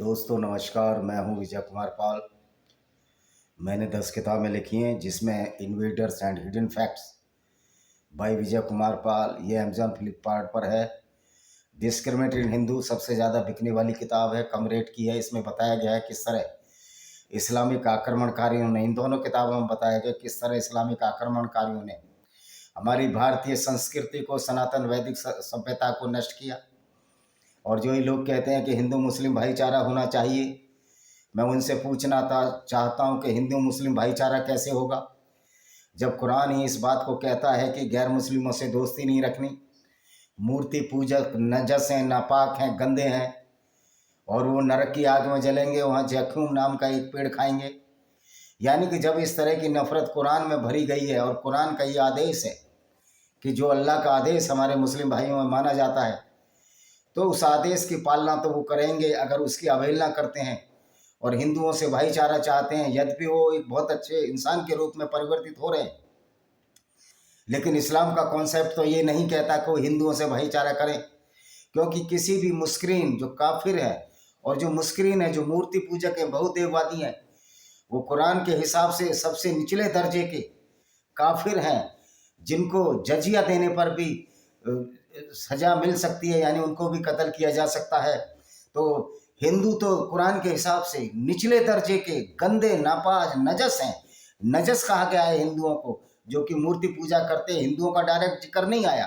दोस्तों नमस्कार, मैं हूं विजय कुमार पाल। मैंने 10 किताबें लिखी हैं जिसमें invaders and hidden facts by Vijay Kumar Pal, ये अमेजॉन फ्लिपकार्ट पर है। डिस्क्रिमिनेटेड हिंदू सबसे ज़्यादा बिकने वाली किताब है, कम रेट की है। इसमें बताया गया है किस तरह इस्लामिक आक्रमणकारियों ने, इन दोनों किताबों में बताया गया किस तरह इस्लामिक आक्रमणकारियों ने हमारी भारतीय संस्कृति को, सनातन वैदिक सभ्यता को नष्ट किया। और जो ये लोग कहते हैं कि हिंदू मुस्लिम भाईचारा होना चाहिए, मैं उनसे पूछना चाहता हूं कि हिंदू मुस्लिम भाईचारा कैसे होगा जब कुरान ही इस बात को कहता है कि गैर मुस्लिमों से दोस्ती नहीं रखनी, मूर्ति पूजक नजस हैं, नापाक हैं, गंदे हैं और वो नरक की आग में जलेंगे, वहाँ जैखूम नाम का एक पेड़ खाएंगे। यानी कि जब इस तरह की नफरत कुरान में भरी गई है और कुरान का ये आदेश है कि जो अल्लाह का आदेश हमारे मुस्लिम भाइयों में माना जाता है तो उस आदेश की पालना तो वो करेंगे। अगर उसकी अवहेलना करते हैं और हिंदुओं से भाईचारा चाहते हैं, यद्यपि वो एक बहुत अच्छे इंसान के रूप में परिवर्तित हो रहे हैं, लेकिन इस्लाम का कॉन्सेप्ट तो ये नहीं कहता कि वो हिंदुओं से भाईचारा करें। क्योंकि किसी भी मुस्क्रीन जो काफिर है और जो मुस्क्रीन है, जो मूर्ति पूजक है, बहुदेववादी हैं, वो कुरान के हिसाब से सबसे निचले दर्जे के काफिर हैं, जिनको जजिया देने पर भी सजा मिल सकती है, यानी उनको भी कत्ल किया जा सकता है। तो हिंदू तो कुरान के हिसाब से निचले दर्जे के गंदे, नापाक, नजस हैं। नजस कहा गया है हिंदुओं को, जो कि मूर्ति पूजा करते हैं। हिंदुओं का डायरेक्ट जिक्र नहीं आया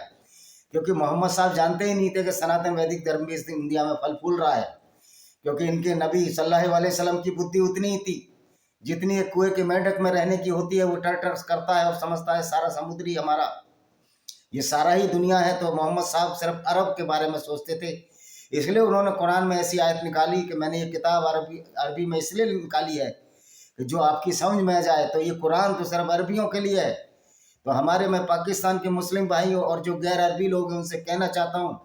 क्योंकि मोहम्मद साहब जानते ही नहीं थे कि सनातन वैदिक धर्म भी इस इंडिया में फल फूल रहा है। क्योंकि इनके नबी सल्लल्लाहु अलैहि वसल्लम की बुद्धि उतनी ही थी जितनी एक कुएं के मेंढक में रहने की होती है। वो टर करता है और समझता है सारा समुद्री हमारा, ये सारा ही दुनिया है। तो मोहम्मद साहब सिर्फ अरब के बारे में सोचते थे, इसलिए उन्होंने कुरान में ऐसी आयत निकाली कि मैंने ये किताब अरबी में इसलिए निकाली है कि जो आपकी समझ में आ जाए। तो ये कुरान तो सिर्फ अरबियों के लिए है। तो हमारे, मैं पाकिस्तान के मुस्लिम भाइयों और जो गैर अरबी लोग हैं उनसे कहना चाहता हूँ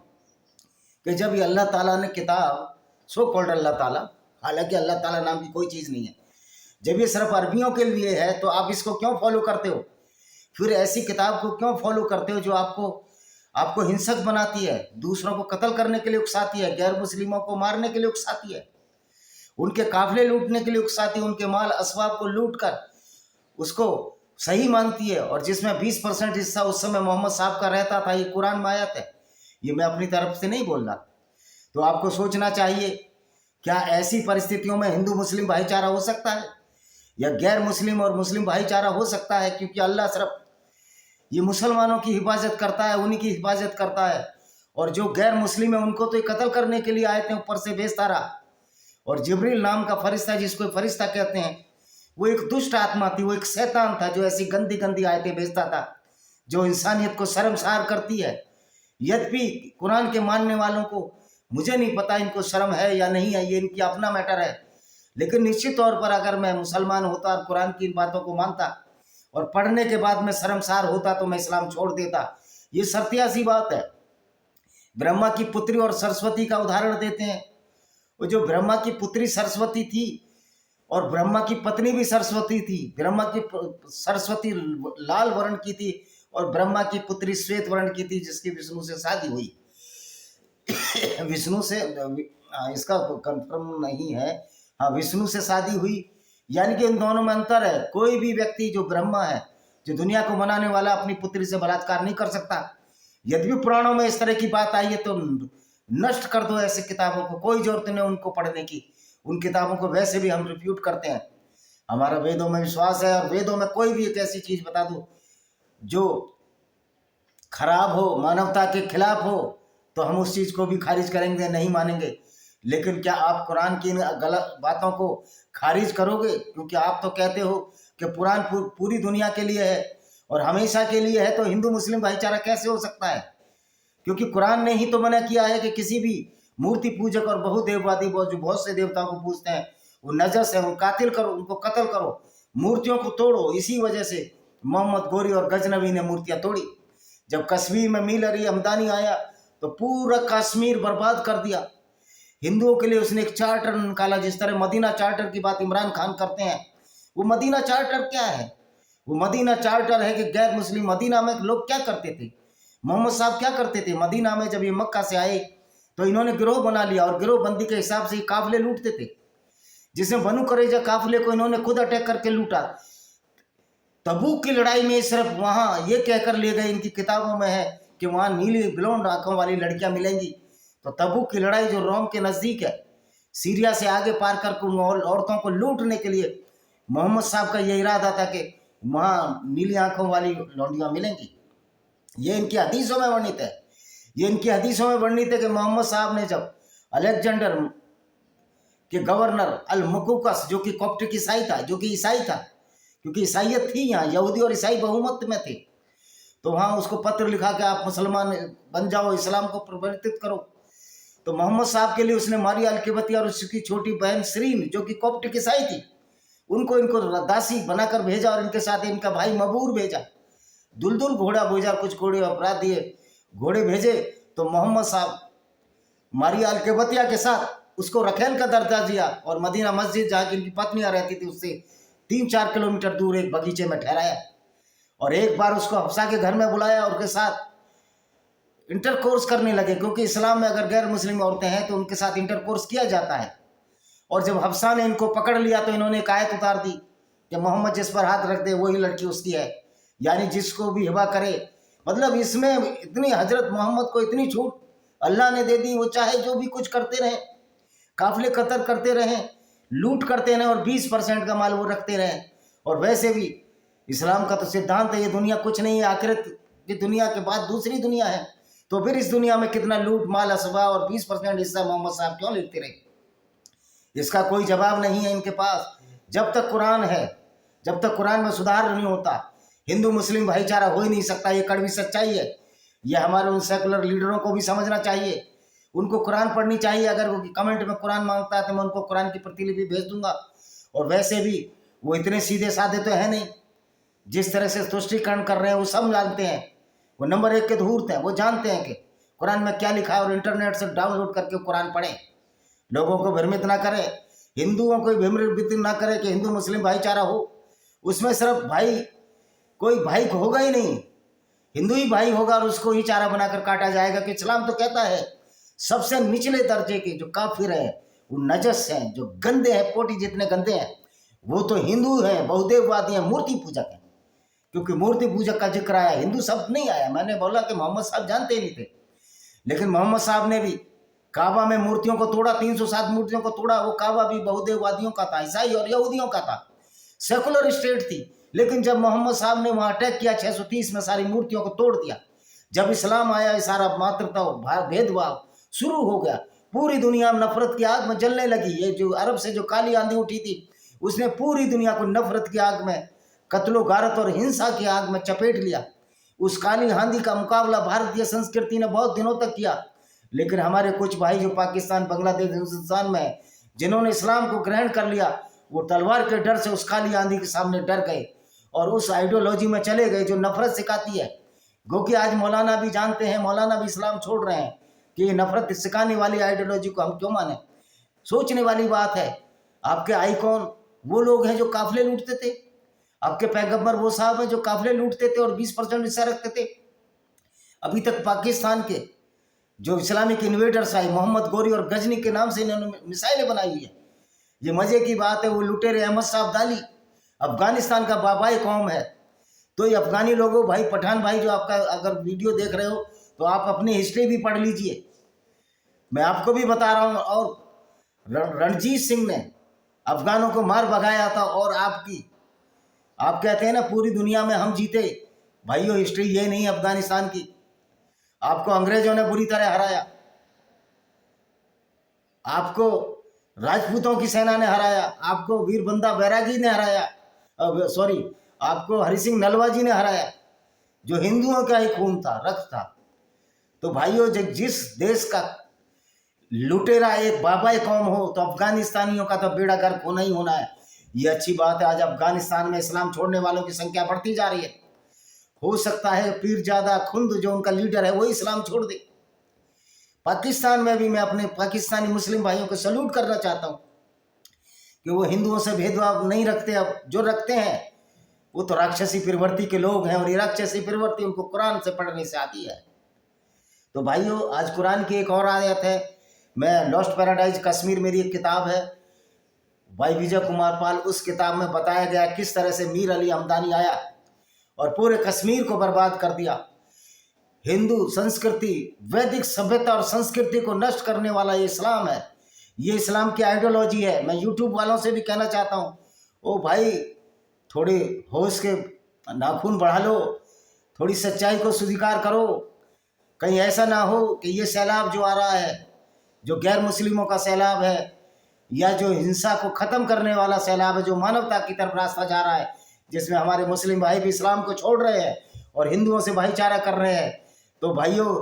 कि जब ये अल्लाह ताला ने किताब, सो कॉल्ड अल्लाह ताला, हालांकि अल्लाह ताला नाम की कोई चीज़ नहीं है, जब ये सिर्फ अरबियों के लिए है तो आप इसको क्यों फॉलो करते हो? फिर ऐसी किताब को क्यों फॉलो करते हो जो आपको हिंसक बनाती है, दूसरों को कत्ल करने के लिए उकसाती है, गैर मुस्लिमों को मारने के लिए उकसाती है, उनके काफिले लूटने के लिए उकसाती है, उनके माल असबाब को लूट कर उसको सही मानती है। और जिसमें 20% हिस्सा उस समय मोहम्मद साहब का रहता था। ये कुरान में आयत है, ये मैं अपनी तरफ से नहीं बोल रहा। तो आपको सोचना चाहिए, क्या ऐसी परिस्थितियों में हिंदू मुस्लिम भाईचारा हो सकता है या गैर मुस्लिम और मुस्लिम भाईचारा हो सकता है? क्योंकि अल्लाह सिर्फ ये मुसलमानों की हिफाजत करता है, उन्हीं की हिफाजत करता है, और जो गैर मुस्लिम है उनको तो ये कत्ल करने के लिए आए थे, ऊपर से भेजता रहा। और जिब्रील नाम का फरिश्ता, जिसको फरिश्ता कहते हैं, वो एक दुष्ट आत्मा थी, वो एक शैतान था जो ऐसी गंदी गंदी आयतें भेजता था जो इंसानियत को शर्मसार करती है। यद्यपि कुरान के मानने वालों को, मुझे नहीं पता इनको शर्म है या नहीं है, ये इनकी अपना मैटर है, लेकिन निश्चित तौर पर अगर मैं मुसलमान होता और कुरान की इन बातों को मानता और पढ़ने के बाद मैं शर्मसार होता तो मैं इस्लाम छोड़ देता। ये सत्या सी बात है। ब्रह्मा की पुत्री और सरस्वती का उदाहरण देते हैं। वो जो ब्रह्मा की पुत्री सरस्वती थी और ब्रह्मा की पत्नी भी सरस्वती थी। ब्रह्मा की सरस्वती लाल वर्ण की थी और ब्रह्मा की पुत्री श्वेत वर्ण की थी, जिसकी विष्णु से शादी हुई। विष्णु से, इसका कंफर्म नहीं है, हाँ, विष्णु से शादी हुई। यानी कि इन दोनों में अंतर है। कोई भी व्यक्ति जो ब्रह्मा है, जो दुनिया को बनाने वाला, अपनी पुत्री से बलात्कार नहीं कर सकता। यद्यपि पुराणों में इस तरह की बात आई है तो नष्ट कर दो ऐसी किताबों को, कोई जरूरत नहीं उनको पढ़ने की। उन किताबों को वैसे भी हम रिफ्यूट करते हैं। हमारा वेदों में विश्वास है और वेदों में कोई भी एक ऐसी चीज बता दो जो खराब हो, मानवता के खिलाफ हो, तो हम उस चीज को भी खारिज करेंगे, नहीं मानेंगे। लेकिन क्या आप कुरान की गलत बातों को खारिज करोगे? क्योंकि आप तो कहते हो कि कुरान पूरी दुनिया के लिए है और हमेशा के लिए है, तो हिंदू मुस्लिम भाईचारा कैसे हो सकता है? क्योंकि कुरान ने ही तो मना किया है कि किसी भी मूर्ति पूजक और बहुदेववादी, जो बहुत से देवताओं को पूजते हैं, वो नजस है, वो कातिल करो, उनको कत्ल करो, मूर्तियों को तोड़ो। इसी वजह से मोहम्मद गोरी और गजनवी ने मूर्तियां तोड़ी। जब कश्मीर में मीर अली हमदानी आया तो पूरा कश्मीर बर्बाद कर दिया। हिंदुओं के लिए उसने एक चार्टर निकाला, जिस तरह मदीना चार्टर की बात इमरान खान करते हैं। वो मदीना चार्टर क्या है? वो मदीना चार्टर है कि गैर मुस्लिम, मदीना में लोग क्या करते थे, मोहम्मद साहब क्या करते थे? मदीना में जब ये मक्का से आए तो इन्होंने गिरोह बना लिया और गिरोह बंदी के हिसाब से काफिले लूटते थे, जिसमें बनु कुरैजा काफिले को इन्होंने खुद अटैक करके लूटा। तबूक की लड़ाई में सिर्फ वहाँ ये कहकर ले गए, इनकी किताबों में है कि वहाँ नीली ब्लोंड आंखों वाली लड़कियां मिलेंगी। तो तबूक की लड़ाई जो रोम के नज़दीक है, सीरिया से आगे पार कर उन औरतों को लूटने के लिए मोहम्मद साहब का ये इरादा था कि वहाँ नीली आंखों वाली लौंडियाँ मिलेंगी। ये इनकी हदीसों में वर्णित है। ये इनकी हदीसों में वर्णित है कि मोहम्मद साहब ने जब अलेक्जेंडर के गवर्नर अल मुकुकस, जो कि कॉप्टिक ईसाई था, जो कि ईसाई था, क्योंकि ईसाइयत थी यहाँ, यहूदी और ईसाई बहुमत में थे, तो वहाँ उसको पत्र लिखा कि आप मुसलमान बन जाओ, इस्लाम को प्रवर्तित करो। तो मोहम्मद साहब के लिए उसने मारिया अल किबती और उसकी छोटी बहन सरीन, जो कि कॉप्टिक ईसाई थी, इनको दासी बनाकर भेजा और इनके साथ इनका भाई मबूर भेजा, दुलदुल घोड़ा भेजा, कुछ घोड़े अपराध दिए, घोड़े भेजे। तो मोहम्मद साहब मारिया अल किबतिया के साथ उसको रखेल का दर्जा दिया और मदीना मस्जिद, जहाँ की इनकी पत्नियाँ रहती थी, उससे 3-4 किलोमीटर दूर एक बगीचे में ठहराया। और एक बार उसको हफ्सा के घर में बुलाया और उसके साथ इंटरकोर्स करने लगे, क्योंकि इस्लाम में अगर गैर मुस्लिम औरतें हैं तो उनके साथ इंटरकोर्स किया जाता है। और जब हफ्सा ने इनको पकड़ लिया तो इन्होंने एक आयत उतार दी कि मोहम्मद जिस पर हाथ रख दे वही लड़की उसकी है, यानी जिसको भी हिबा करे। मतलब इसमें इतनी हजरत मोहम्मद को इतनी छूट अल्लाह ने दे दी, वो चाहे जो भी कुछ करते रहें, काफिले कतर करते रहें, लूट करते रहें और 20% का माल वो रखते रहें। और वैसे भी इस्लाम का तो सिद्धांत है ये दुनिया कुछ नहीं है, आखिरत की दुनिया के बाद दूसरी दुनिया है। तो फिर इस दुनिया में कितना लूट माल असबा और 20% हिस्सा मोहम्मद साहब क्यों लेते रहे? इसका कोई जवाब नहीं है इनके पास। जब तक कुरान है, जब तक कुरान में सुधार नहीं होता, हिंदू मुस्लिम भाईचारा हो ही नहीं सकता। ये कड़वी सच्चाई है। ये हमारे उन सेकुलर लीडरों को भी समझना चाहिए, उनको कुरान पढ़नी चाहिए। अगर वो कमेंट में कुरान मांगता है तो मैं उनको कुरान की प्रतिलिपि भेज दूंगा। और वैसे भी वो इतने सीधे साधे तो है नहीं, जिस तरह से तुष्टीकरण कर रहे हैं वो सब जानते हैं। वो नंबर 1 के धूर्त हैं, वो जानते हैं कि कुरान में क्या लिखा है और इंटरनेट से डाउनलोड करके कुरान पढ़ें। लोगों को भ्रमित ना करें, हिंदुओं को भ्रमित ना करें कि हिंदू मुस्लिम भाईचारा हो। उसमें सिर्फ भाई, कोई भाई होगा ही नहीं, हिंदू ही भाई होगा और उसको ही चारा बनाकर काटा जाएगा। कि इस्लाम तो कहता है सबसे निचले दर्जे के जो काफिर हैं, वो नजस हैं, जो गंदे हैं, पोटी जितने गंदे हैं, वो तो हिंदू हैं, बहुदेववादी हैं, मूर्ति पूजक हैं। क्योंकि मूर्ति पूजक का जिक्र आया, हिंदू शब्द नहीं आया। मैंने बोला कि मोहम्मद साहब जानते ही नहीं थे, लेकिन मोहम्मद साहब ने भी काबा में मूर्तियों को तोड़ा, 307 मूर्तियों को तोड़ा। वो काबा भी बहुदेववादियों का था, ईसाई और यहूदियों का था, सेकुलर स्टेट थी। लेकिन जब मोहम्मद साहब ने वहाँ अटैक किया 630 में, सारी मूर्तियों को तोड़ दिया। जब इस्लाम आया, सारा मातृता भेदभाव शुरू हो गया, पूरी दुनिया में नफरत की आग में जलने लगी। ये जो अरब से जो काली आंधी उठी थी, उसने पूरी दुनिया को नफरत की आग में, कत्लो गारत और हिंसा की आग में चपेट लिया। उस काली आंधी का मुकाबला भारतीय संस्कृति ने बहुत दिनों तक किया। लेकिन हमारे कुछ भाई जो पाकिस्तान, बांग्लादेश, हिंदुस्तान में हैं, जिन्होंने इस्लाम को ग्रहण कर लिया, वो तलवार के डर से उस काली आंधी के सामने डर गए और उस आइडियोलॉजी में चले गए जो नफरत सिखाती है। क्योंकि आज मौलाना भी जानते हैं, मौलाना भी इस्लाम छोड़ रहे हैं कि ये नफरत सिखाने वाली आइडियोलॉजी को हम क्यों माने। सोचने वाली बात है। आपके आइकॉन वो लोग हैं जो काफिले लूटते थे, आपके पैगंबर वो साहब हैं जो काफिले लूटते थे और 20% हिस्सा रखते थे। अभी तक पाकिस्तान के जो इस्लामिक इन्वेडर्स आए, मोहम्मद गोरी और गजनी के नाम से इन्होंने मिसाइलें बनाई हुई है। ये मजे की बात है, वो लुटेरे अहमद साहब दाली अफगानिस्तान का बाबाई कौम है। तो ये अफगानी लोगों, भाई पठान भाई जो आपका अगर वीडियो देख रहे हो तो आप अपनी हिस्ट्री भी पढ़ लीजिए। मैं आपको भी बता रहा हूँ। और रणजीत सिंह ने अफगानों को मार भगाया था। और आप कहते हैं ना पूरी दुनिया में हम जीते, भाइयों हिस्ट्री ये नहीं अफगानिस्तान की। आपको अंग्रेजों ने बुरी तरह हराया, आपको राजपूतों की सेना ने हराया, आपको वीर बंदा बैरागी ने हराया, आपको हरि सिंह नलवा जी ने हराया, जो हिंदुओं का ही खून था, रक्त था। तो भाइयों, जिस देश का लुटेरा एक बाबाई कौम हो तो अफगानिस्तानियों का तो बेड़ा गर्क होना ही होना है। ये अच्छी बात है। आज अफगानिस्तान में इस्लाम छोड़ने वालों की संख्या बढ़ती जा रही है। हो सकता है पीरजादा खुंद जो उनका लीडर है वो इस्लाम छोड़ दे। पाकिस्तान में भी मैं अपने पाकिस्तानी मुस्लिम भाइयों को सल्यूट करना चाहता हूँ कि वो हिंदुओं से भेदभाव नहीं रखते। अब जो रखते हैं वो तो राक्षसी प्रवृत्ति के लोग हैं, और ये राक्षसी प्रवृत्ति उनको कुरान से पढ़ने से आती है। तो भाइयों, आज कुरान की एक और आयत है। मैं लॉस्ट पैराडाइज कश्मीर मेरी एक किताब है भाई विजय कुमार पाल। उस किताब में बताया गया किस तरह से मीर अली हमदानी आया और पूरे कश्मीर को बर्बाद कर दिया। हिंदू संस्कृति, वैदिक सभ्यता और संस्कृति को नष्ट करने वाला ये इस्लाम है। ये इस्लाम की आइडियोलॉजी है। मैं यूट्यूब वालों से भी कहना चाहता हूँ, ओ भाई, थोड़े होश के नाखून बढ़ा लो, थोड़ी सच्चाई को स्वीकार करो। कहीं ऐसा ना हो कि ये सैलाब जो आ रहा है, जो गैर मुस्लिमों का सैलाब है, या जो हिंसा को ख़त्म करने वाला सैलाब है, जो मानवता की तरफ रास्ता जा रहा है, जिसमें हमारे मुस्लिम भाई भी इस्लाम को छोड़ रहे हैं और हिंदुओं से भाईचारा कर रहे हैं, तो भाइयों,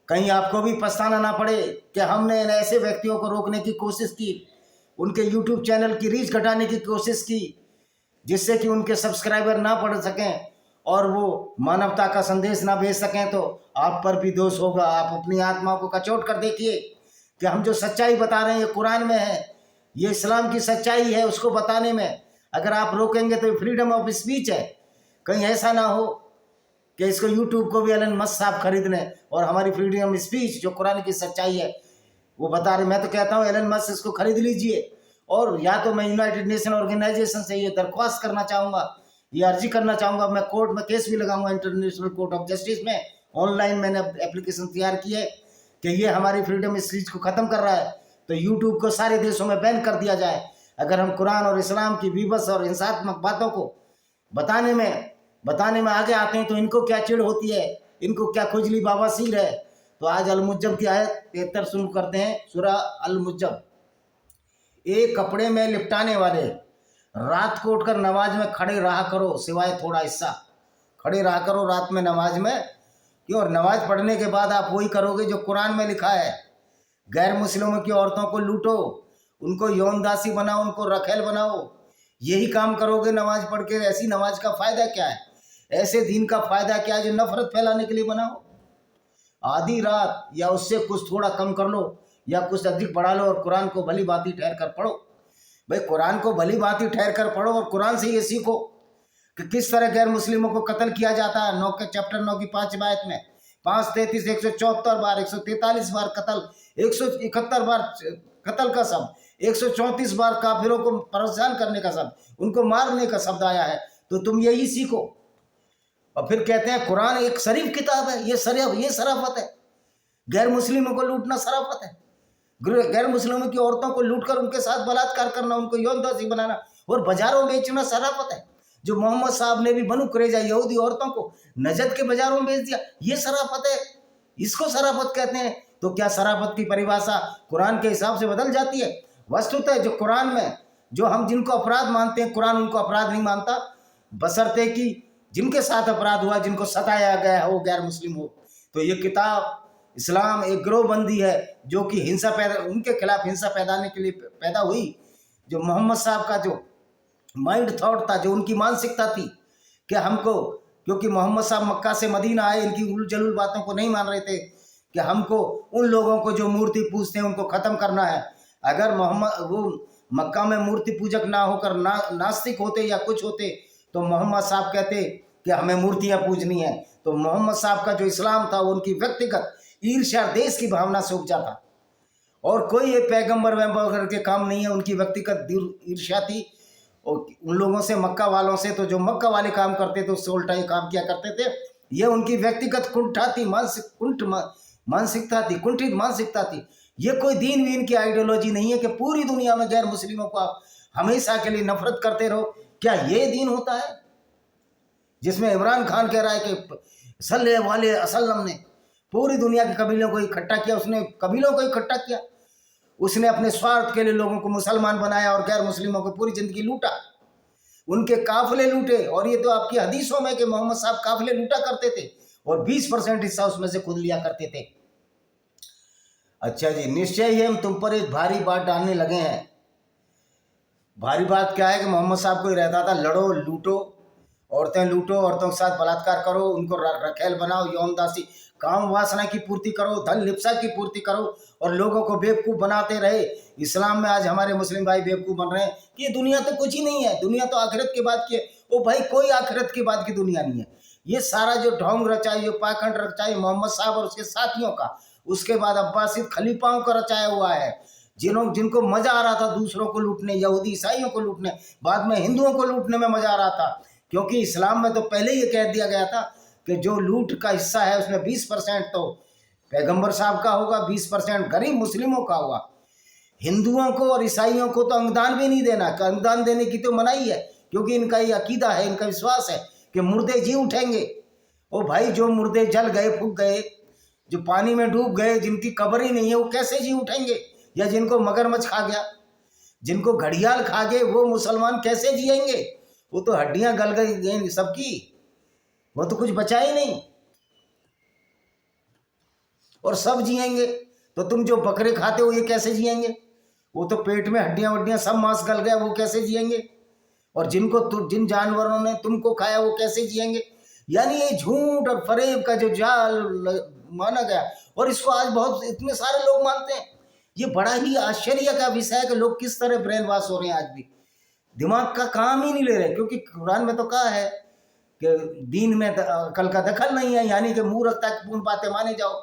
कहीं आपको भी पछताना ना पड़े कि हमने इन ऐसे व्यक्तियों को रोकने की कोशिश की, उनके यूट्यूब चैनल की रीच घटाने की कोशिश की, जिससे कि उनके सब्सक्राइबर ना बढ़ सकें और वो मानवता का संदेश ना भेज सकें। तो आप पर भी दोष होगा। आप अपनी आत्मा को कचोट कर देखिए कि हम जो सच्चाई बता रहे हैं ये कुरान में है, ये इस्लाम की सच्चाई है। उसको बताने में अगर आप रोकेंगे तो फ्रीडम ऑफ स्पीच है। कहीं ऐसा ना हो कि इसको यूट्यूब को भी एलन मस्क साहब खरीद लें और हमारी फ्रीडम ऑफ स्पीच जो कुरान की सच्चाई है वो बता रहे। मैं तो कहता हूँ एलन मस्क इसको खरीद लीजिए, और या तो मैं यूनाइटेड नेशन ऑर्गेनाइजेशन से ये दरख्वास्त करना चाहूँगा, ये अर्जी करना चाहूँगा, मैं कोर्ट में केस भी लगाऊंगा, इंटरनेशनल कोर्ट ऑफ जस्टिस में। ऑनलाइन मैंने एप्लीकेशन तैयार की है कि ये हमारी फ्रीडम ऑफ स्पीच को ख़त्म कर रहा है, तो यूट्यूब को सारे देशों में बैन कर दिया जाए। अगर हम कुरान और इस्लाम की विवश और हिंसात्मक बातों को बताने में आगे आते हैं तो इनको क्या चिढ़ होती है, इनको क्या खुजली बाबासीर है। तो आज अल-मुज्जम की आयत 73 शुरू करते हैं। सूरह अल-मुज्जम। एक कपड़े में लिपटाने वाले, रात को उठकर नमाज में खड़े रहा करो, सिवाय थोड़ा हिस्सा। खड़े रहा करो रात में नमाज में, क्यों? और नमाज पढ़ने के बाद आप वही करोगे जो कुरान में लिखा है। गैर मुस्लिमों की औरतों को लूटो, उनको यौन दासी बनाओ, उनको रखेल बनाओ, यही काम करोगे नमाज पढ़ के। ऐसी नमाज का फ़ायदा क्या है? ऐसे दीन का फ़ायदा क्या है जो नफरत फैलाने के लिए बनाओ? आधी रात या उससे कुछ थोड़ा कम कर लो या कुछ अधिक बढ़ा लो और कुरान को भली भांति ठहर कर पढ़ो। भाई, कुरान को भली भांति ठहर कर पढ़ो और कुरान से ये सीखो कि किस तरह गैर मुस्लिमों को कत्ल किया जाता है। 9 के चैप्टर 9 की 5 आयत में 5, 33, 174 बार, 143 बार कत्ल, 171 बार कत्ल का शब्द, 134 बार काफिरों को परेशान करने का शब्द, उनको मारने का शब्द आया है। तो तुम यही सीखो। और फिर कहते हैं कुरान एक शरीफ किताब है। ये शराफत है। गैर मुस्लिमों को लूटना शराफत है। गैर मुस्लिमों की औरतों को लूटकर उनके साथ बलात्कार करना, उनको यौन दासी बनाना और बाजारों में बेचना शराफत है। जो मोहम्मद साहब ने भी बनु कुरैजा यहूदी औरतों को नजद के बाजारों में बेच दिया, ये शराफत है। इसको शराफत कहते हैं। तो क्या शराफत की परिभाषा कुरान के हिसाब से बदल जाती है? वस्तुतः जो कुरान में, जो हम जिनको अपराध मानते हैं, कुरान उनको अपराध नहीं मानता, बशर्ते कि जिनके साथ अपराध हुआ, जिनको सताया गया हो, गैर मुस्लिम हो। तो ये किताब इस्लाम एक गिरोहबंदी है जो कि हिंसा पैदा, उनके खिलाफ हिंसा पैदाने के लिए पैदा हुई। जो मोहम्मद साहब का जो माइंड थॉट था, जो उनकी मानसिकता थी कि हमको, क्योंकि मोहम्मद साहब मक्का से मदीना आए, इनकी उल जलूल बातों को नहीं मान रहे थे कि हमको उन लोगों को जो मूर्ति पूजते हैं उनको ख़त्म करना है। अगर मोहम्मद वो मक्का में मूर्ति पूजक ना होकर नास्तिक होते या कुछ होते तो मोहम्मद साहब कहते कि हमें मूर्तियाँ पूजनी है। तो मोहम्मद साहब का जो इस्लाम था वो उनकी व्यक्तिगत ईर्ष्या, देश की भावना से उपजा था, और कोई ये पैगंबर वैगंबर के काम नहीं है। उनकी व्यक्तिगत ईर्ष्या थी और उन लोगों से, मक्का वालों से, तो जो मक्का वाले काम करते थे उससे उल्टा ही काम किया करते थे। ये उनकी व्यक्तिगत कुंठा थी, मानसिकता थी, कुंठित मानसिकता थी। ये कोई दीन वीन की आइडियोलॉजी नहीं है कि पूरी दुनिया में गैर मुस्लिमों को आप हमेशा के लिए नफरत करते रहो। क्या ये दीन होता है जिसमें इमरान खान कह रहा है कि सल्लल्लाहु अलैहि वसल्लम ने पूरी दुनिया के कबीलों को इकट्ठा किया? उसने कबीलों को इकट्ठा किया, उसने अपने स्वार्थ के लिए लोगों को मुसलमान बनाया और गैर मुस्लिमों को पूरी जिंदगी लूटा, उनके काफिले लूटे। और ये तो आपकी हदीसों में कि मोहम्मद साहब काफिले लूटा करते थे और 20% हिस्सा उसमें से खुद लिया करते थे। अच्छा जी, निश्चय ही हम तुम पर एक भारी बात डालने लगे हैं। भारी बात क्या है कि मोहम्मद साहब को ही रहता था, लड़ो, लूटो, औरतें लूटो, औरतों के साथ बलात्कार करो, उनको रखेल बनाओ, यौन दासी, काम वासना की पूर्ति करो, धन लिप्सा की पूर्ति करो और लोगों को बेवकूफ़ बनाते रहे। इस्लाम में आज हमारे मुस्लिम भाई बेवकूफ़ बन रहे हैं कि ये दुनिया तो कुछ ही नहीं है, दुनिया तो आखिरत के बाद की है। ओ भाई, कोई आखिरत के बाद की दुनिया नहीं है। ये सारा जो ढोंग रचाई, जो पाखंड रचाई मोहम्मद साहब और उसके साथियों का, उसके बाद अब्बासिद खलीफाओं का रचाया हुआ है, जिनको मजा आ रहा था दूसरों को लूटने, यहूदी ईसाइयों को लूटने, बाद में हिंदुओं को लूटने में मजा आ रहा था। क्योंकि इस्लाम में तो पहले ही कह दिया गया था कि जो लूट का हिस्सा है उसमें 20% तो पैगंबर साहब का होगा, 20% गरीब मुस्लिमों का होगा। हिंदुओं को और ईसाइयों को तो अंगदान भी नहीं देना, अंगदान देने की तो मनाही है, क्योंकि इनका ये अकीदा है, इनका विश्वास है कि मुर्दे जी उठेंगे। ओ भाई, जो मुर्दे जल गए, फूक गए, जो पानी में डूब गए, जिनकी कब्र ही नहीं है, वो कैसे जी उठेंगे? या जिनको मगरमच्छ खा गया, जिनको घड़ियाल खा गए, वो मुसलमान कैसे जिएंगे? वो तो हड्डियां गल गई सबकी, वो तो कुछ बचा ही नहीं, और सब जिएंगे। तो तुम जो बकरे खाते हो, ये कैसे जिएंगे? वो तो पेट में हड्डियां वड्डियां सब मांस गल गया, वो कैसे जिएंगे? और जिन जानवरों ने तुमको खाया, वो कैसे जिएंगे? यानी ये झूठ और फरेब का जो जाल माना गया, और इसको आज बहुत इतने सारे लोग मानते हैं। ये बड़ा ही आश्चर्य का विषय है कि लोग किस तरह ब्रेन वॉश हो रहे हैं, आज भी दिमाग का काम ही नहीं ले रहे। क्योंकि कुरान में तो कहा है कि दीन में अकल का दखल नहीं है, यानी कि मूर्ख तक बातें माने जाओ।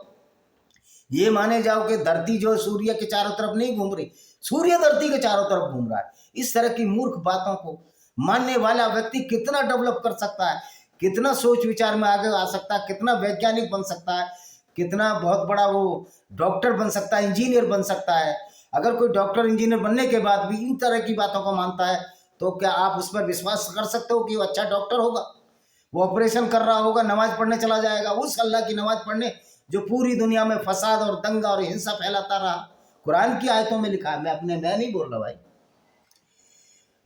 ये माने जाओ कि धरती जो सूर्य के चारों तरफ नहीं घूम रही, सूर्य धरती के चारों तरफ घूम रहा है। इस तरह की मूर्ख बातों को मानने वाला व्यक्ति कितना डेवलप कर सकता है, कितना सोच विचार में आगे आ सकता है, कितना वैज्ञानिक बन सकता है, कितना बहुत बड़ा वो डॉक्टर बन सकता है, इंजीनियर बन सकता है। अगर कोई डॉक्टर इंजीनियर बनने के बाद भी इन तरह की बातों को मानता है, तो क्या आप उस पर विश्वास कर सकते हो कि वो अच्छा डॉक्टर होगा? वो ऑपरेशन कर रहा होगा, नमाज पढ़ने चला जाएगा, उस अल्लाह की नमाज पढ़ने जो पूरी दुनिया में फसाद और दंगा और हिंसा फैलाता रहा। कुरान की आयतों में लिखा है, मैं नहीं बोल रहा भाई।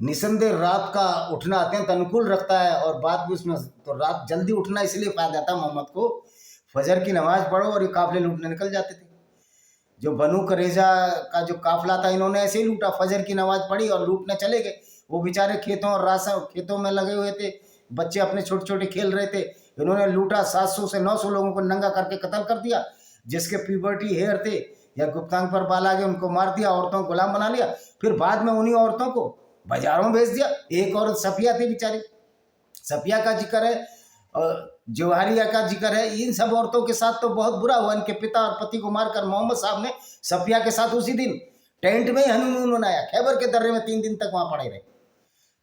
निसंदेह रात का उठना अत्यंत अनुकूल रखता है, और बात भी उसमें तो रात जल्दी उठना इसलिए फायदा था मोहम्मद को, फजर की नमाज पढ़ो और ये काफिले लूटने निकल जाते थे। जो बनु करेजा का जो काफिला था, इन्होंने ऐसे ही लूटा, फजर की नमाज पढ़ी और लूटने चले गए। वो बेचारे खेतों और खेतों में लगे हुए थे, बच्चे अपने छोटे छोटे खेल रहे थे, इन्होंने लूटा, 700 से 900 लोगों को नंगा करके कत्ल कर दिया। जिसके प्यूबर्टी हेयर थे या गुप्तांग पर बाल आ गए, उनको मार दिया, औरतों को गुलाम बना लिया। फिर बाद में उन्हीं औरतों को बाजारों में भेज दिया। एक औरत सफिया थी बेचारी, सफिया का जिक्र है और जवाहरिया का जिक्र है। इन सब औरतों के साथ तो बहुत बुरा हुआ। इनके पिता और पति को मारकर मोहम्मद साहब ने सफिया के साथ उसी दिन टेंट में ही हनीमून मनाया, खैबर के दर्रे में 3 दिन तक वहां पड़े रहे।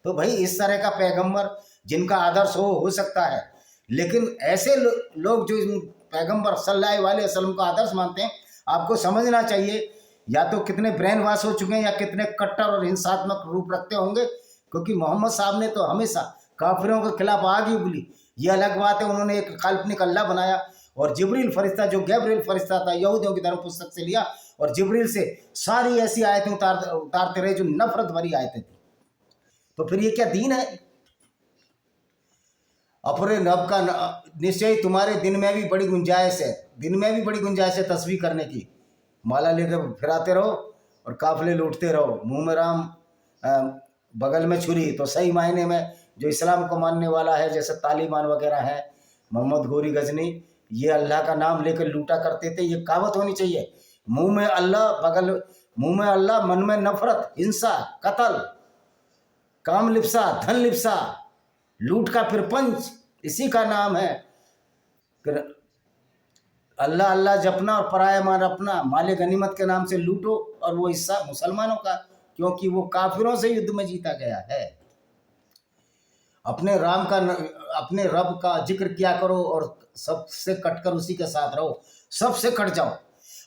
तो भाई इस तरह का पैगंबर जिनका आदर्श हो सकता है, लेकिन ऐसे लोग जो पैगंबर सल्लल्लाहु अलैहि वसल्लम का आदर्श मानते हैं, आपको समझना चाहिए या तो कितने ब्रेन वॉश हो चुके हैं, या कितने कट्टर और हिंसात्मक रूप रखते होंगे। क्योंकि मोहम्मद साहब ने तो हमेशा काफिरों के खिलाफ आग ही उगली। ये अलग बात है, उन्होंने एक काल्पनिक अल्लाह बनाया, और जिब्रील फरिश्ता जो गैब्रिएल फरिश्ता था, यहूदियों की धर्म पुस्तक से लिया, और जिब्रील से सारी ऐसी आयतें उतारते रहे जो नफरत भरी आयतें थी। तो फिर ये क्या दीन है? अपने रब का निश्चय तुम्हारे दिन में भी बड़ी गुंजाइश है, दिन में भी बड़ी गुंजाइश है तस्बीह करने की। माला लेकर फिराते रहो और काफिले लूटते रहो, मुंह में राम बगल में छुरी। तो सही मायने में जो इस्लाम को मानने वाला है, जैसे तालिबान वगैरह है, मोहम्मद गोरी गजनी, ये अल्लाह का नाम लेकर लूटा करते थे। ये कहावत होनी चाहिए, मुंह में अल्लाह, मुंह में अल्लाह, मन में नफरत, हिंसा, कत्ल, काम लिप्सा, धन लिप्सा, लूट का फिर पंच, इसी का नाम है। अल्लाह अल्लाह जपना और पराया माल अपना, माले गनीमत के नाम से लूटो, और वो हिस्सा मुसलमानों का, क्योंकि वो काफिरों से युद्ध में जीता गया है। अपने अपने रब का जिक्र किया करो, और सबसे कटकर उसी के साथ रहो। सबसे कट जाओ,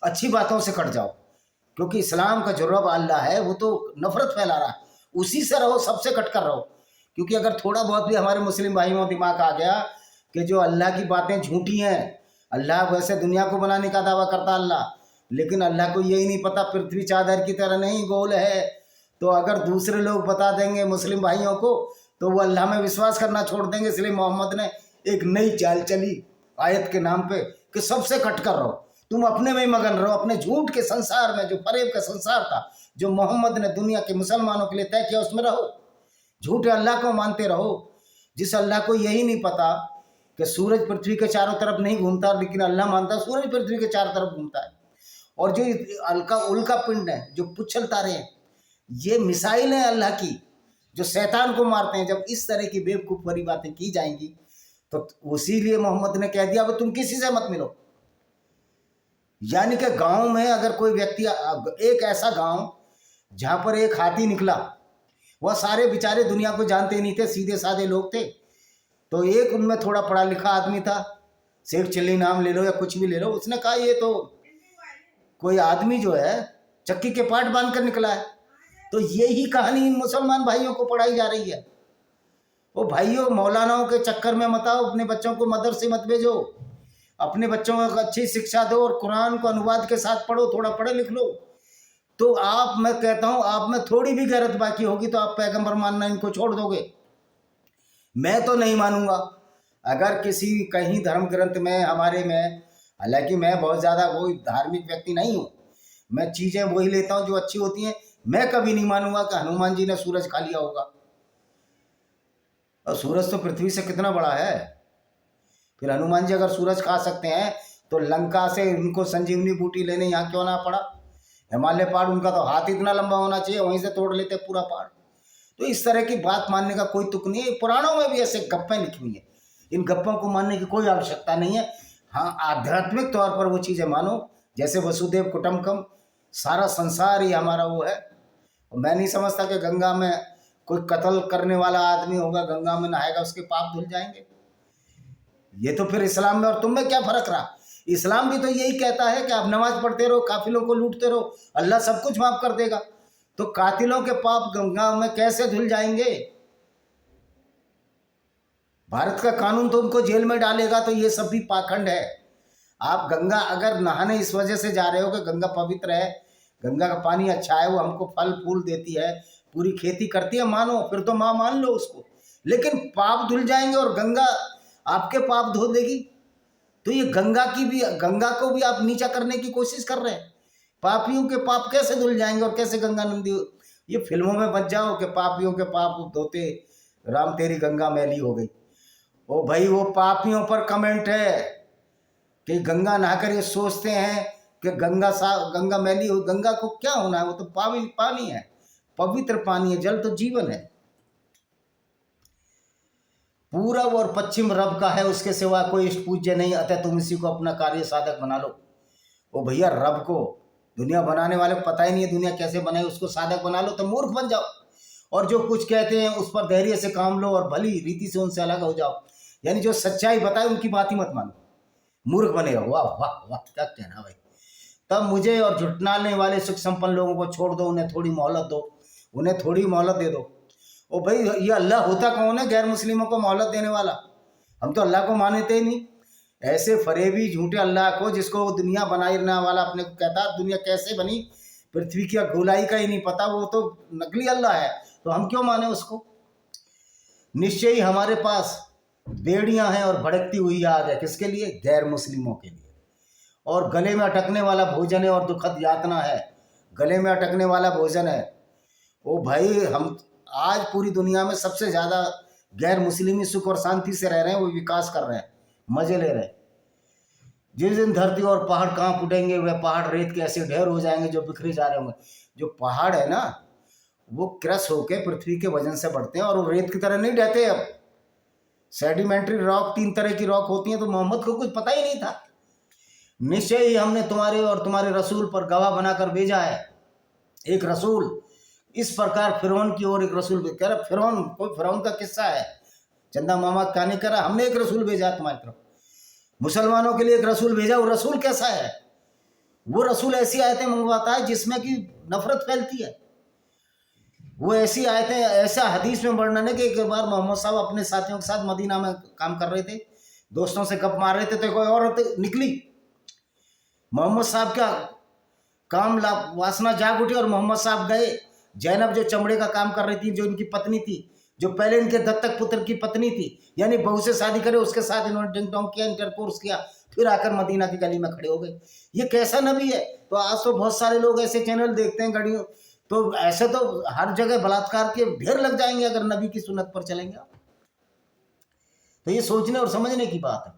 अच्छी बातों से कट जाओ, क्योंकि इस्लाम का जो रब अल्लाह है वो तो नफरत फैला रहा है, उसी से रहो, सबसे कट कर रहो। क्योंकि अगर थोड़ा बहुत भी हमारे मुस्लिम भाइयों दिमाग आ गया कि जो अल्लाह की बातें झूठी हैं, अल्लाह वैसे दुनिया को बनाने का दावा करता अल्लाह, लेकिन अल्लाह को यही नहीं पता पृथ्वी चादर की तरह नहीं गोल है। तो अगर दूसरे लोग बता देंगे मुस्लिम भाइयों को, तो वो अल्लाह में विश्वास करना छोड़ देंगे। इसलिए मोहम्मद ने एक नई चाल चली आयत के नाम पे कि सबसे कट कर रहो, तुम अपने में ही मगन रहो, अपने झूठ के संसार में, जो फरेब का संसार था, जो मोहम्मद ने दुनिया के मुसलमानों के लिए तय किया, उसमें रहो। झूठे अल्लाह को मानते रहो, जिस अल्लाह को यही नहीं पता कि सूरज पृथ्वी के चारों तरफ नहीं घूमता, लेकिन अल्लाह मानता सूरज पृथ्वी के चारों तरफ घूमता है। और जो उल्का पिंड है, जो पुच्छल तारे हैं, ये मिसाइल है अल्लाह की, जो शैतान को मारते हैं। जब इस तरह की बेवकूफ़ भरी बातें की जाएंगी, तो उसी लिए मोहम्मद ने कह दिया अब तुम किसी से मत मिलो। यानी कि गांव में अगर कोई व्यक्ति, एक ऐसा गांव जहां पर एक हाथी निकला, वह सारे बेचारे दुनिया को जानते नहीं थे, सीधे साधे लोग थे। तो एक उनमें थोड़ा पढ़ा लिखा आदमी था, शेख चिल्ली नाम ले लो या कुछ भी ले लो, उसने कहा ये तो कोई आदमी जो है चक्की के पाट बांध कर निकला है। तो यही कहानी इन मुसलमान भाइयों को पढ़ाई जा रही है। वो भाइयों, मौलानाओं के चक्कर में मत आओ, अपने बच्चों को मदरसे मत भेजो, अपने बच्चों को अच्छी शिक्षा दो और कुरान को अनुवाद के साथ पढ़ो, थोड़ा पढ़े लिख लो। तो आप, मैं कहता हूं, आप में थोड़ी भी गैरत बाकी होगी तो आप पैगंबर मानना इनको छोड़ दोगे। मैं तो नहीं मानूंगा। अगर किसी कहीं धर्म ग्रंथ में हमारे में, हालांकि मैं बहुत ज़्यादा वो धार्मिक व्यक्ति नहीं हूँ, मैं चीज़ें वही लेता हूँ जो अच्छी होती हैं। मैं कभी नहीं मानूंगा कि हनुमान जी ने सूरज खा लिया होगा, और सूरज तो पृथ्वी से कितना बड़ा है। फिर हनुमान जी अगर सूरज खा सकते हैं तो लंका से उनको संजीवनी बूटी लेने यहाँ क्यों ना पड़ा। हिमालय पहाड़, उनका तो हाथ इतना लंबा होना चाहिए, वहीं से तोड़ लेते पूरा पहाड़। तो इस तरह की बात मानने का कोई तुक नहीं है। पुराणों में भी ऐसे गप्पें लिखी हुई हैं, इन गप्पों को मानने की कोई आवश्यकता नहीं है। हाँ, आध्यात्मिक तौर पर वो चीज़ें मानो, जैसे वसुदेव कुटुंबकम, सारा संसार ही हमारा वो है। मैं नहीं समझता कि गंगा में कोई कत्ल करने वाला आदमी होगा, गंगा में नहाएगा उसके पाप धुल जाएंगे। ये तो फिर इस्लाम में और तुम में क्या फर्क रहा। इस्लाम भी तो यही कहता है कि आप नमाज पढ़ते रहो, काफिलों को लूटते रहो, अल्लाह सब कुछ माफ कर देगा। तो कातिलों के पाप गंगा में कैसे धुल जाएंगे। भारत का कानून तो उनको जेल में डालेगा। तो ये सब भी पाखंड है। आप गंगा अगर नहाने इस वजह से जा रहे हो कि गंगा पवित्र है, गंगा का पानी अच्छा है, वो हमको फल फूल देती है, पूरी खेती करती है, मानो, फिर तो माँ मान लो उसको। लेकिन पाप धुल जाएंगे और गंगा आपके पाप धो देगी। तो ये गंगा को भी आप नीचा करने की कोशिश कर रहे हैं। पापियों के पाप कैसे धुल जाएंगे और कैसे गंगा नंदी। ये फिल्मों में बच जाओ कि पापियों के पाप धोते राम तेरी गंगा मैली हो गई। ओ भाई, वो पापियों पर कमेंट है कि गंगा नहाकर ये सोचते हैं कि गंगा मैली हो। गंगा को क्या होना है, वो तो पानी है, पवित्र पानी है, जल तो जीवन है। पूरब और पश्चिम रब का है, उसके सिवा कोई इष्ट पूज्य नहीं, अतः तुम इसी को अपना कार्य साधक बना लो। ओ भैया, रब को, दुनिया बनाने वाले को पता ही नहीं है दुनिया कैसे बनाई, उसको साधक बना लो तो मूर्ख बन जाओ। और जो कुछ कहते हैं उस पर धैर्य से काम लो और भली रीति से उनसे अलग हो जाओ। यानी जो सच्चाई बताए उनकी बात ही मत मानो, मूर्ख बने रहो। वाह वाह वाह, क्या कहना भाई। तब मुझे और झुटलाने वाले सुख संपन्न लोगों को छोड़ दो, उन्हें थोड़ी मोहलत दो, उन्हें थोड़ी मोहलत दे दो। ओ भाई, ये अल्लाह होता कौन है गैर मुस्लिमों को मोहलत देने वाला। हम तो अल्लाह को मानते ही नहीं। ऐसे फरेबी झूठे अल्लाह को, जिसको दुनिया बनाने वाला अपने को कहता है, दुनिया कैसे बनी, पृथ्वी की गोलाई का ही नहीं पता, वो तो नकली अल्लाह है। तो हम क्यों माने उसको। निश्चय ही हमारे पास बेड़ियां हैं और भड़कती हुई आग है, किसके लिए, गैर मुस्लिमों के लिए। और गले में अटकने वाला भोजन है और दुखद यातना है, गले में अटकने वाला भोजन है। ओ भाई, हम आज पूरी दुनिया में सबसे ज़्यादा गैर मुस्लिमी सुख और शांति से रह रहे हैं, वो विकास कर रहे हैं, मजे ले रहे हैं। जिस दिन धरती और पहाड़ कांप उठेंगे, वह पहाड़ रेत के ऐसे ढेर हो जाएंगे जो बिखरे जा रहे होंगे। जो पहाड़ है ना, वो क्रश होके पृथ्वी के वजन से बढ़ते हैं और वो रेत की तरह नहीं रहते। अब सेडिमेंट्री रॉक, 3 तरह की रॉक होती हैं। तो मोहम्मद को कुछ पता ही नहीं था। निश्चय ही हमने तुम्हारे और तुम्हारे रसूल पर गवाह बनाकर भेजा है। एक रसूल, इस प्रकार फिरौन की ओर एक रसूल कह रहा। फिरौन का किस्सा है, चंदा मामा क्या नहीं करा, हमने एक रसूल भेजा तुम्हारी तरफ, मुसलमानों के लिए एक रसूल भेजा। वो रसूल कैसा है, वो रसूल ऐसी आयतें मंगवाता है जिसमें कि नफरत फैलती है। वो ऐसी आयतें, ऐसा हदीस में वर्णन है कि एक बार मोहम्मद साहब अपने साथियों के साथ मदीना में काम कर रहे थे, दोस्तों से गप मार रहे थे, तो कोई औरत निकली। मोहम्मद साहब का काम वासना जाग उठी और मोहम्मद साहब गए। जैनब जो चमड़े का काम कर रही थी, जो इनकी पत्नी थी, जो पहले इनके दत्तक पुत्र की पत्नी थी, यानी बहू से शादी करे, उसके साथ इन्होंने डिंग डोंग किया, इंटरकोर्स किया, फिर आकर मदीना की गली में खड़े हो गए। ये कैसा नबी है। तो आज तो बहुत सारे लोग ऐसे चैनल देखते हैं गड़ियों, तो ऐसे तो हर जगह बलात्कार के ढेर लग जाएंगे अगर नबी की सुन्नत पर चलेंगे। तो ये सोचने और समझने की बात है।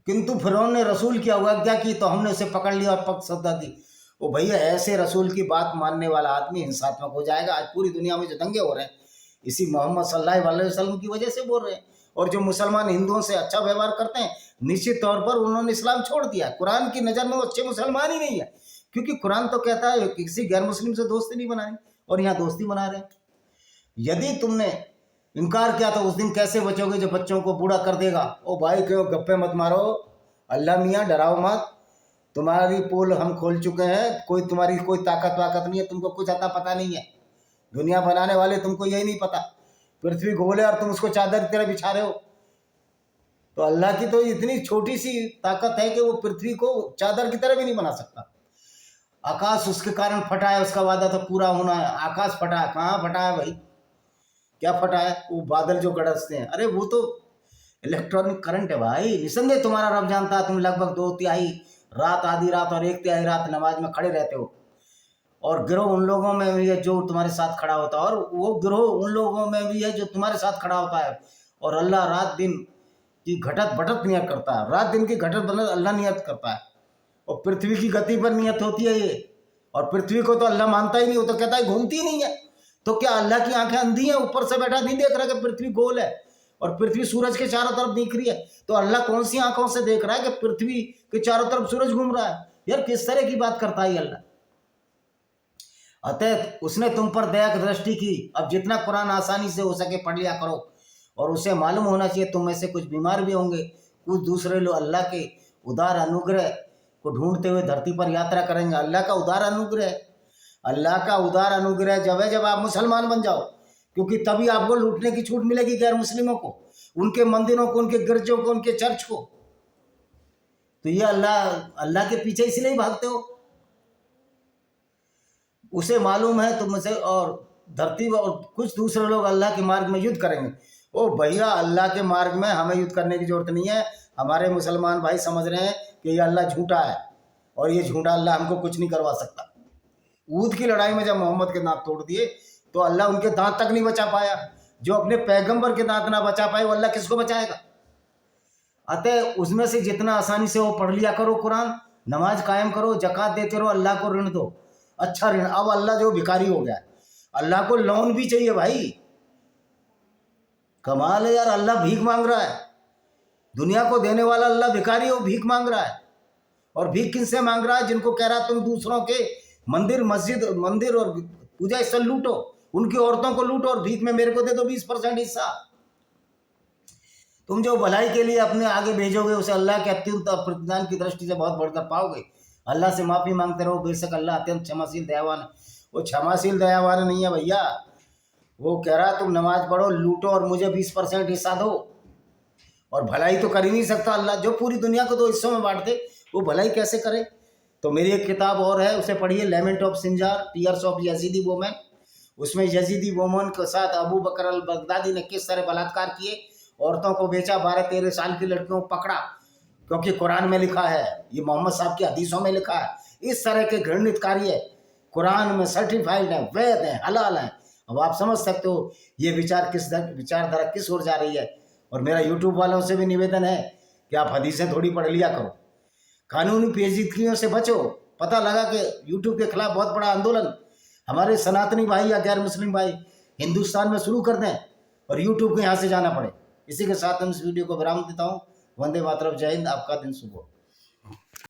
किंतु फिरौन ने रसूल की अवज्ञा की तो हमने उसे पकड़ लिया और पग सदा दी। वो भैया, ऐसे रसूल की बात मानने वाला आदमी हिंसात्मक हो जाएगा। आज पूरी दुनिया में जो दंगे हो रहे हैं, इसी मोहम्मद सल्लल्लाहु अलैहि वसल्लम की वजह से बोल रहे हैं। और जो मुसलमान हिंदुओं से अच्छा व्यवहार करते हैं, निश्चित तौर पर उन्होंने इस्लाम छोड़ दिया। कुरान की नज़र में वो अच्छे मुसलमान ही नहीं है, क्योंकि कुरान तो कहता है कि किसी गैर मुस्लिम से दोस्ती नहीं बनानी, और यहाँ दोस्ती बना रहे हैं। यदि तुमने इनकार किया तो उस दिन कैसे बचोगे जब बच्चों को बूढ़ा कर देगा। ओ भाई क्यों गप्पे मत मारो, अल्लाह मियाँ डराओ मत, तुम्हारी पोल हम खोल चुके हैं, कोई तुम्हारी कोई ताकत वाकत नहीं है, तुमको कुछ अता पता नहीं है। दुनिया बनाने वाले तुमको यही नहीं पता, पृथ्वी गोल है और तुम उसको चादर की तरह बिछा रहे हो। तो अल्लाह की तो इतनी छोटी सी ताकत है कि वो पृथ्वी को चादर की तरह भी नहीं बना सकता। आकाश उसके कारण फटा है, उसका वादा तो पूरा होना है। आकाश फटा है, कहाँ फटा है भाई, क्या फटा है? वो बादल जो गरजते हैं, अरे वो तो इलेक्ट्रॉनिक करंट है भाई। निसंदेह तुम्हारा रब जानता है, तुम लगभग 2/3 रात, आधी रात और 1/3 रात नमाज में खड़े रहते हो, और गिरोह उन लोगों में भी है जो तुम्हारे साथ खड़ा होता है, और वो गिरोह उन लोगों में भी है जो तुम्हारे साथ खड़ा होता है। और अल्लाह रात दिन की घटत बढ़त नियत करता है, रात दिन की घटत बढ़त अल्लाह नियत करता है, और पृथ्वी की गति पर नियत होती है ये। और पृथ्वी को तो अल्लाह मानता ही नहीं, वो तो कहता है घूमती नहीं है। तो क्या अल्लाह की आंखें अंधी हैं? ऊपर से बैठा नहीं देख रहा कि पृथ्वी गोल है और पृथ्वी सूरज के चारों तरफ दिख रही है? तो अल्लाह कौन सी आंखों से देख रहा है कि पृथ्वी के चारों तरफ सूरज घूम रहा है? यार किस तरह की बात करता है अल्लाह। अतः उसने तुम पर दया की दृष्टि की। अब जितना कुरान आसानी से हो सके पढ़ लिया करो, और उसे मालूम होना चाहिए तुम में से कुछ बीमार भी होंगे, कुछ दूसरे लोग अल्लाह के उदार अनुग्रह को ढूंढते हुए धरती पर यात्रा करेंगे। अल्लाह का उदार अनुग्रह, अल्लाह का उदार अनुग्रह जब है जब आप मुसलमान बन जाओ, क्योंकि तभी आपको लूटने की छूट मिलेगी गैर मुस्लिमों को, उनके मंदिरों को, उनके गिरजों को, उनके चर्च को। तो ये अल्लाह के पीछे इसलिए ही भागते हो। उसे मालूम है तुम से, और धरती और कुछ दूसरे लोग अल्लाह के मार्ग में युद्ध करेंगे। ओ भैया, अल्लाह के मार्ग में हमें युद्ध करने की जरूरत नहीं है। हमारे मुसलमान भाई समझ रहे हैं कि ये अल्लाह झूठा है, और ये झूठा अल्लाह हमको कुछ नहीं करवा सकता। ऊद की लड़ाई में जब मोहम्मद के दांत तोड़ दिए तो अल्लाह उनके दांत तक नहीं बचा पाया। जो अपने पैगंबर के दांत ना बचा पाए वो अल्लाह किसको बचाएगा? अतः उसमें से जितना आसानी से वो पढ़ लिया करो कुरान, नमाज कायम करो, जक़ात देते रहो, अल्लाह को ऋण दो, अच्छा ऋण। अब अल्लाह जो भिखारी हो गया है, अल्लाह को लोन भी चाहिए भाई। कमाल है यार, अल्लाह भीख मांग रहा है। दुनिया को देने वाला अल्लाह भिखारी हो, भीख मांग रहा है। और भीख किनसे मांग रहा है? जिनको कह रहा है तुम दूसरों के मंदिर मंदिर और पूजा स्थल लूटो, उनकी औरतों को लूटो, और भीख में मेरे को दे दो 20% हिस्सा। तुम जो भलाई के लिए अपने आगे भेजोगे उसे अल्लाह के अत्यंत प्रतिदान की दृष्टि से बहुत बढ़कर पाओगे। अल्लाह से माफ़ी मांगते रहो, बेशक अल्लाह अत्यंत क्षमाशील दयावान है। वो क्षमाशील दयावान नहीं है भैया, वो कह रहा है तुम नमाज पढ़ो, लूटो और मुझे 20% हिस्सा दो। और भलाई तो कर ही नहीं सकता अल्लाह, जो पूरी दुनिया को 2 हिस्सों में बांट दे, वो भलाई कैसे करे? तो मेरी एक किताब और है, उसे पढ़िए, lament of Sinjar, tears of Yazidi women. उसमें यजीदी वोमेन के साथ अबू बकर अल बगदादी ने किस तरह बलात्कार किए, औरतों को बेचा, 12-13 साल की लड़कियों को पकड़ा, क्योंकि कुरान में लिखा है, ये मोहम्मद साहब की हदीसों में लिखा है। इस तरह के घृणित कार्य कुरान में सर्टिफाइड है, वैध है, हलाल है। अब आप समझ सकते हो ये विचारधारा किस ओर जा रही है। और मेरा यूट्यूब वालों से भी निवेदन है कि आप हदीसें थोड़ी पढ़ लिया करो, कानूनी पेचीदगियों से बचो। पता लगा कि यूट्यूब के खिलाफ बहुत बड़ा आंदोलन हमारे सनातनी भाई या गैर मुस्लिम भाई हिंदुस्तान में शुरू कर दें, और यूट्यूब को यहाँ से जाना पड़े। इसी के साथ हम इस वीडियो को विराम देता हूँ। वंदे मातरम, जय हिंद, आपका दिन शुभ हो।